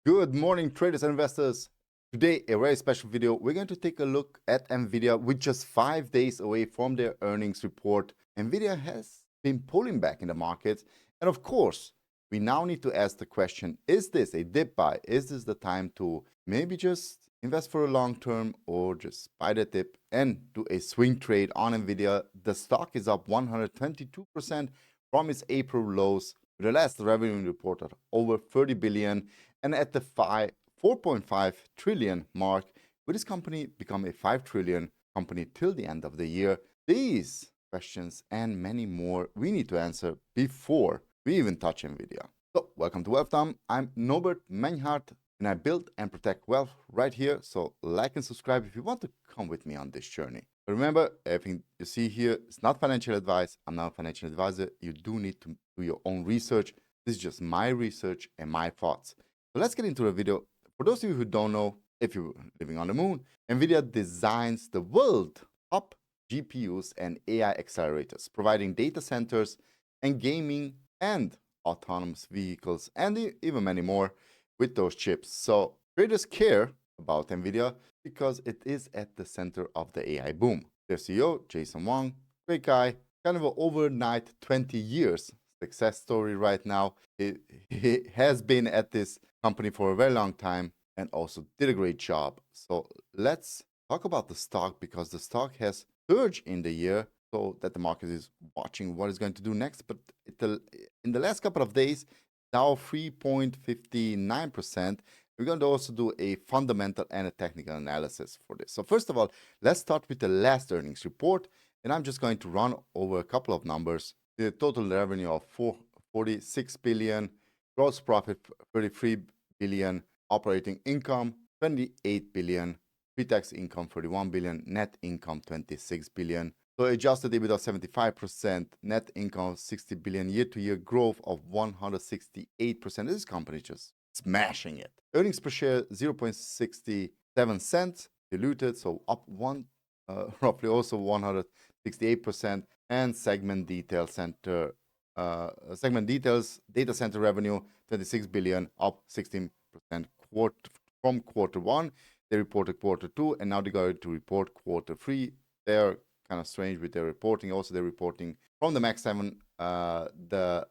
Good morning, traders and investors. Today, a very special video. We're going to take a look at NVIDIA with just 5 days away from their earnings report. NVIDIA has been pulling back in the markets. And of course, we now need to ask the question, is this a dip buy? Is this the time to maybe just invest for a long term or just buy the dip and do a swing trade on NVIDIA? The stock is up 122% from its April lows with the last revenue report at over 30 billion. And at the 4.5 trillion mark, will this company become a 5 trillion company till the end of the year? These questions and many more we need to answer before we even touch NVIDIA. So, welcome to Wealth Time. I'm Norbert Menhardt, and I build and protect wealth right here. So, like and subscribe if you want to come with me on this journey. But remember, everything you see here is not financial advice. I'm not a financial advisor. You do need to do your own research. This is just my research and my thoughts. So let's get into the video. For those of you who don't know, if you're living on the moon, NVIDIA designs the world's top GPUs and AI accelerators, providing data centers and gaming and autonomous vehicles and even many more with those chips. So traders care about NVIDIA because it is at the center of the AI boom. Their CEO, Jason Wang, great guy, kind of an overnight 20 years success story right now. He has been at this company for a very long time and also did a great job. So let's talk about the stock because the stock has surged in the year so that the market is watching what it's going to do next. But in the last couple of days, now 3.59%. We're going to also do a fundamental and a technical analysis for this. So first of all, let's start with the last earnings report. And I'm just going to run over a couple of numbers. The total revenue of 46 billion, gross profit 33 billion, operating income 28 billion, pre-tax income 41 billion, net income 26 billion. So adjusted EBITDA 75%, net income 60 billion, year-to-year growth of 168%. This company is just smashing it. Earnings per share 0.67 cents, diluted, so up roughly also 168%. And segment details, data center revenue 26 billion, up 16% from quarter one. They reported quarter two, and now they're going to report quarter three. They're kind of strange with their reporting. Also, they're reporting from the Max 7 at the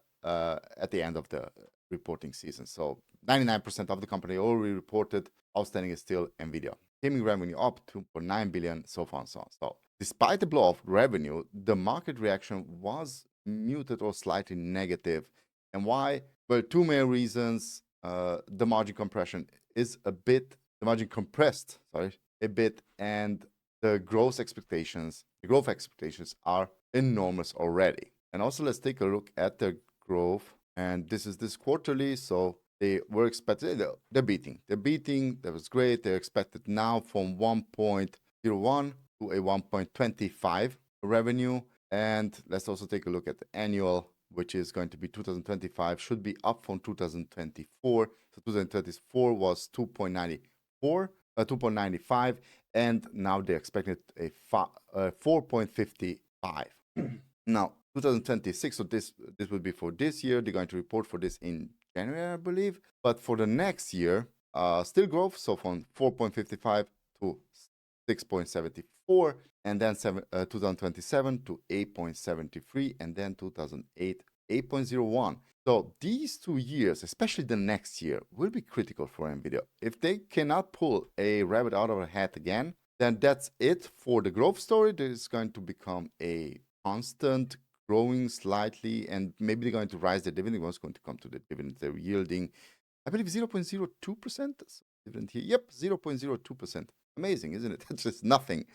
end of the reporting season. So 99% of the company already reported. Outstanding is still NVIDIA. Gaming revenue up 2.9 billion, so far and so on. So despite the blow of revenue, the market reaction was muted or slightly negative. And why? Well, two main reasons. The margin compression is a bit, the margin compressed, a bit, and the growth expectations are enormous already. And also, let's take a look at the growth. And this is this quarterly, so they were expected, they're beating. That was great. They're expected now from 1.01 to a 1.25 revenue. And let's also take a look at the annual, which is going to be 2025, should be up from 2024. So 2024 was 2.95, and now they're expecting a 4.55. Now, 2026, so this will be for this year. They're going to report for this in January, I believe. But for the next year, still growth, so from 4.55 to 6.74, and then 2027 to 8.73, and then 2008, 8.01. So these 2 years, especially the next year, will be critical for NVIDIA. If they cannot pull a rabbit out of a hat again, then that's it for the growth story. That is going to become a constant growing slightly, and maybe they're going to rise the dividend. What's going to come to the dividend? They're yielding, I believe, 0.02%. Dividend here. Yep, 0.02%. Amazing, isn't it? It's just nothing.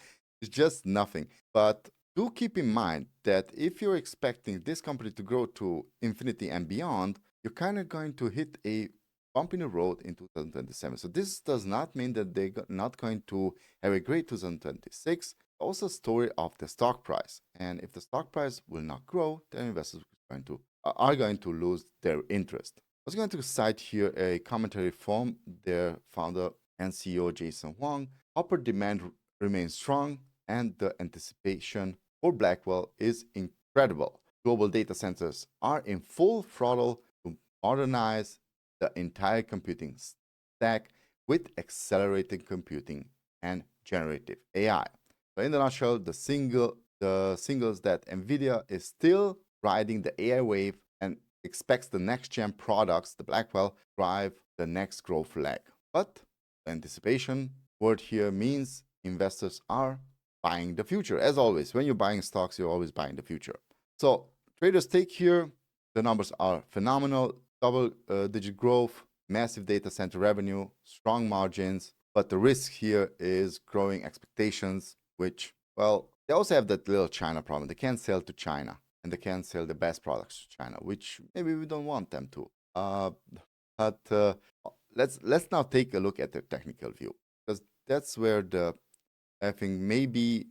It's just nothing. But do keep in mind that if you're expecting this company to grow to infinity and beyond, you're kind of going to hit a bump in the road in 2027. So this does not mean that they're not going to have a great 2026. Also a story of the stock price. And if the stock price will not grow, then investors are going to lose their interest. I was going to cite here a commentary from their founder and CEO, Jason Wang. Copper demand remains strong, and the anticipation for Blackwell is incredible. Global data centers are in full throttle to modernize the entire computing stack with accelerated computing and generative AI. So in a nutshell, the singles that NVIDIA is still riding the AI wave and expects the next gen products, the Blackwell, drive the next growth leg. But the anticipation word here means investors are buying the future. As always, when you're buying stocks, you're always buying the future. So traders take here, the numbers are phenomenal, double-digit growth, massive data center revenue, strong margins, but the risk here is growing expectations, which, well, they also have that little China problem. They can't sell to China, and they can't sell the best products to China, which maybe we don't want them to. But let's now take a look at the technical view, because that's where the I think maybe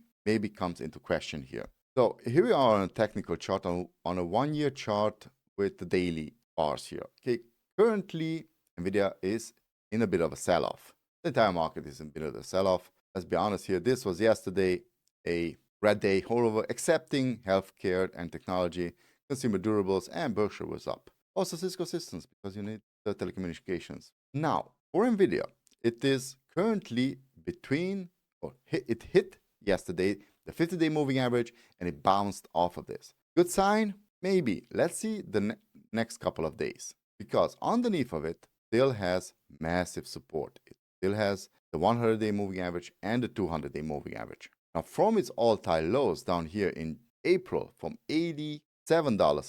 comes into question here. So here we are on a technical chart, on a 1-year chart with the daily bars here. Okay, currently NVIDIA is in a bit of a sell-off. The entire market is in a bit of a sell-off. Let's be honest here, this was yesterday a red day all over, excepting healthcare and technology, consumer durables, and Berkshire was up. Also Cisco Systems, because you need the telecommunications. Now, for NVIDIA, it is currently between, or it hit yesterday the 50-day moving average, and it bounced off of this. Good sign? Maybe. Let's see the next couple of days, because underneath of it still has massive support. It still has the 100-day moving average and the 200-day moving average. Now, from its all-time lows down here in April, from $87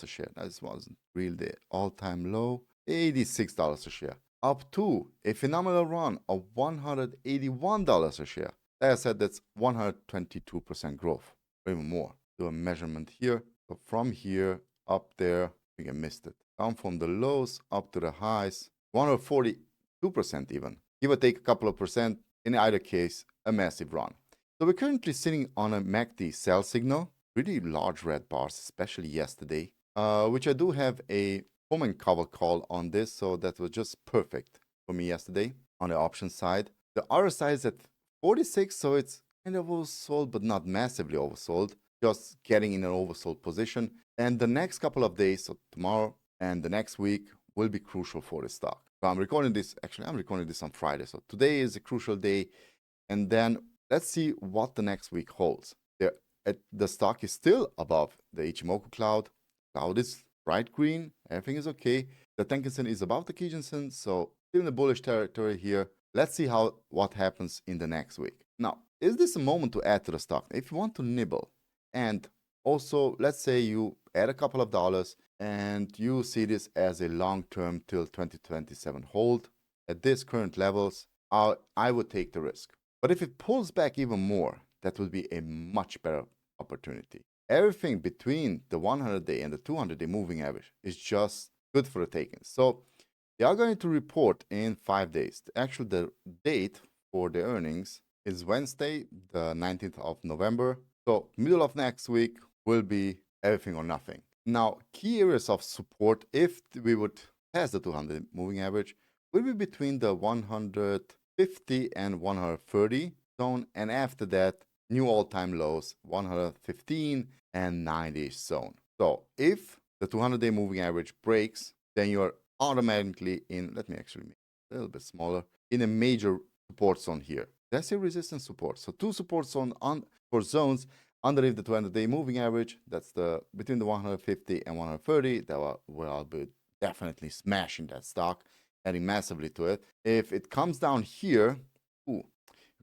a share, this wasn't really the all-time low, $86 a share, up to a phenomenal run of $181 a share. Like I said, that's 122% growth, or even more. Do a measurement here. So from here up there, I think I missed it. Down from the lows up to the highs, 142% even. Give or take a couple of percent. In either case, a massive run. So we're currently sitting on a MACD sell signal, pretty large red bars, especially yesterday, which I do have a home and cover call on this, so that was just perfect for me yesterday on the option side. The RSI is at 46, so it's kind of oversold, but not massively oversold, just getting in an oversold position. And the next couple of days, so tomorrow and the next week, will be crucial for the stock. So I'm recording this on Friday, so today is a crucial day. And then let's see what the next week holds. The stock is still above the Ichimoku cloud. Cloud is bright green, everything is okay. The Tenkan-sen is above the Kijun-sen, so still in the bullish territory here. Let's see what happens in the next week. Now, is this a moment to add to the stock? If you want to nibble, and also let's say you add a couple of dollars and you see this as a long-term till 2027 hold at these current levels, I would take the risk. But if it pulls back even more, that would be a much better opportunity. Everything between the 100-day and the 200-day moving average is just good for the taking. So they are going to report in 5 days. Actually, the date for the earnings is Wednesday, the 19th of November. So middle of next week will be everything or nothing. Now, key areas of support, if we would pass the 200 moving average, will be between the 150 and 130 zone, and after that, new all-time lows, 115 and 90 zone. So if the 200-day moving average breaks, then you're automatically in, let me actually make it a little bit smaller, in a major support zone here. That's a resistance support. So two support zones for zones underneath the 200-day moving average. That's between the 150 and 130. That will I'll be definitely smashing that stock, adding massively to it. If it comes down here, you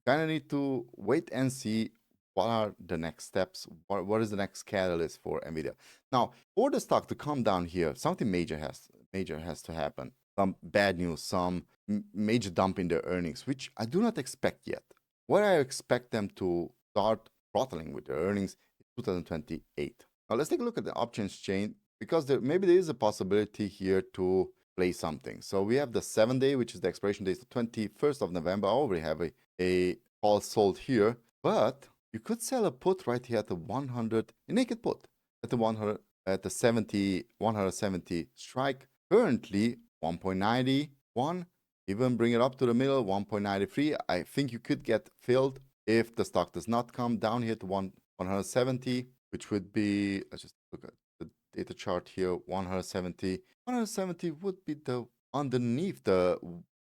kind of need to wait and see what are the next steps, what is the next catalyst for NVIDIA. Now, for the stock to come down here, something major has to happen. Some bad news, some major dump in their earnings, which I do not expect yet. What I expect them to start throttling with their earnings is 2028. Now, let's take a look at the options chain, because maybe there is a possibility here to play something. So we have the 7-day, which is the expiration date, the 21st of November. I already have a call sold here, but you could sell a put right here at the 100, a naked put at the 100, at the 170 strike. Currently 1.91, even bring it up to the middle, 1.93. I think you could get filled if the stock does not come down here to 170, which would be, let's just look at the data chart here, 170. 170 would be the underneath the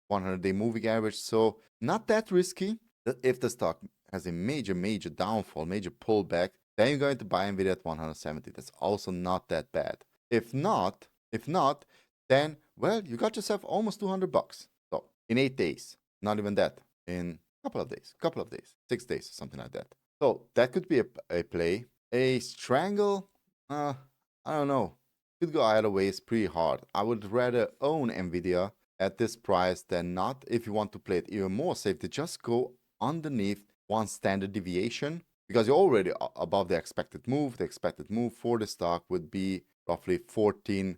100-day moving average. So not that risky. If the stock has a major downfall, major pullback, then you're going to buy NVIDIA at 170. That's also not that bad. If not, then, well, you got yourself almost $200. So in 8 days, not even that, in a couple of days, 6 days, something like that. So that could be a play. A strangle, I don't know. Could go either way. It's pretty hard. I would rather own NVIDIA at this price than not. If you want to play it even more safe, to just go underneath one standard deviation, because you're already above the expected move. The expected move for the stock would be roughly $14,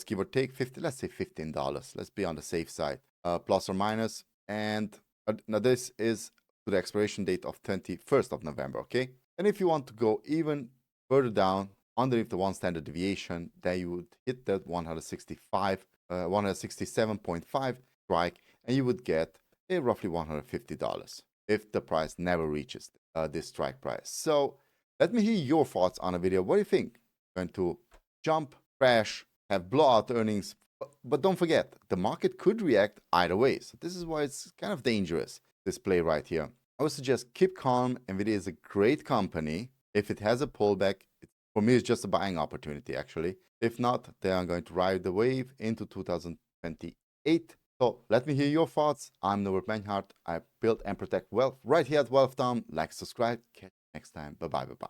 give or take 50. Let's say $15. Let's be on the safe side, plus or minus. And now this is to the expiration date of 21st of November. Okay, and if you want to go even further down underneath the one standard deviation, then you would hit that 167.5 strike, and you would get a roughly $150 if the price never reaches this strike price. So let me hear your thoughts on the video. What do you think? Going to jump, crash, have blowout earnings? But don't forget, the market could react either way. So this is why it's kind of dangerous, this play right here. I would suggest keep calm. NVIDIA is a great company. If it has a pullback, for me, it's just a buying opportunity, actually. If not, they are going to ride the wave into 2028. So let me hear your thoughts. I'm Norbert Menhardt. I build and protect wealth right here at Wealth Town. Like, subscribe. Catch you next time. Bye-bye.